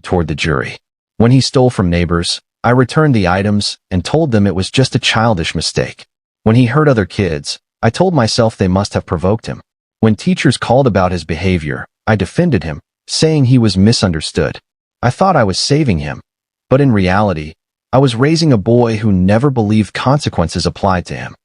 toward the jury. When he stole from neighbors, I returned the items and told them it was just a childish mistake. When he hurt other kids, I told myself they must have provoked him. When teachers called about his behavior, I defended him, saying he was misunderstood. I thought I was saving him, but in reality, I was raising a boy who never believed consequences applied to him.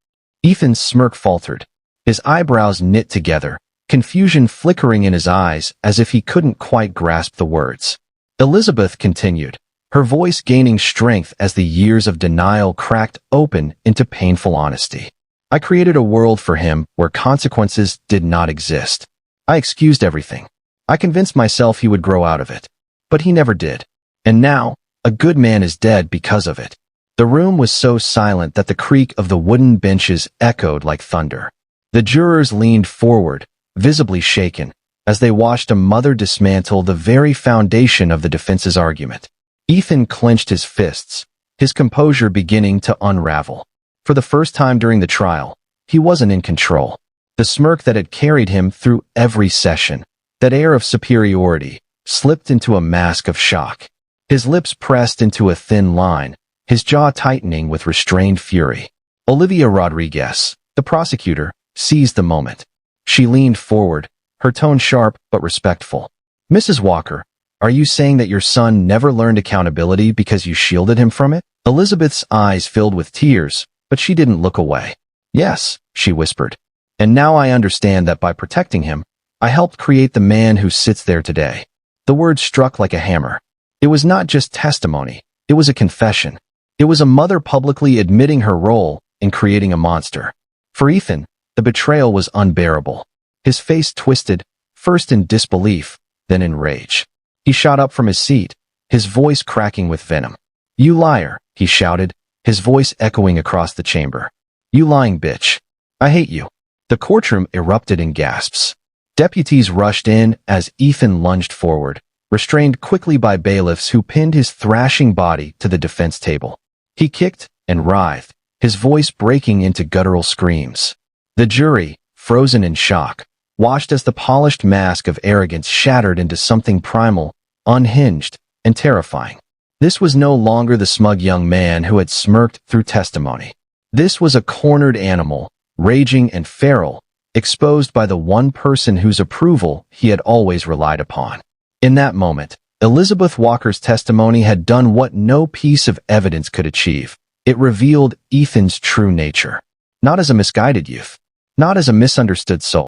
Ethan's smirk faltered. His eyebrows knit together, confusion flickering in his eyes as if he couldn't quite grasp the words. Elizabeth continued, her voice gaining strength as the years of denial cracked open into painful honesty. I created a world for him where consequences did not exist. I excused everything. I convinced myself he would grow out of it. But he never did. And now, a good man is dead because of it. The room was so silent that the creak of the wooden benches echoed like thunder. The jurors leaned forward, visibly shaken, as they watched a mother dismantle the very foundation of the defense's argument. Ethan clenched his fists, his composure beginning to unravel. For the first time during the trial, he wasn't in control. The smirk that had carried him through every session, that air of superiority, slipped into a mask of shock. His lips pressed into a thin line, his jaw tightening with restrained fury. Olivia Rodriguez, the prosecutor, seized the moment. She leaned forward, her tone sharp but respectful. "Mrs. Walker, are you saying that your son never learned accountability because you shielded him from it?" Elizabeth's eyes filled with tears, but she didn't look away. "Yes," she whispered. "And now I understand that by protecting him, I helped create the man who sits there today." The words struck like a hammer. It was not just testimony, it was a confession. It was a mother publicly admitting her role in creating a monster. For Ethan, the betrayal was unbearable. His face twisted, first in disbelief, then in rage. He shot up from his seat, his voice cracking with venom. "You liar," he shouted, his voice echoing across the chamber. "You lying bitch. I hate you." The courtroom erupted in gasps. Deputies rushed in as Ethan lunged forward, restrained quickly by bailiffs who pinned his thrashing body to the defense table. He kicked and writhed, his voice breaking into guttural screams. The jury, frozen in shock, watched as the polished mask of arrogance shattered into something primal, unhinged, and terrifying. This was no longer the smug young man who had smirked through testimony. This was a cornered animal, raging and feral, exposed by the one person whose approval he had always relied upon. In that moment, Elizabeth Walker's testimony had done what no piece of evidence could achieve. It revealed Ethan's true nature. Not as a misguided youth, not as a misunderstood soul,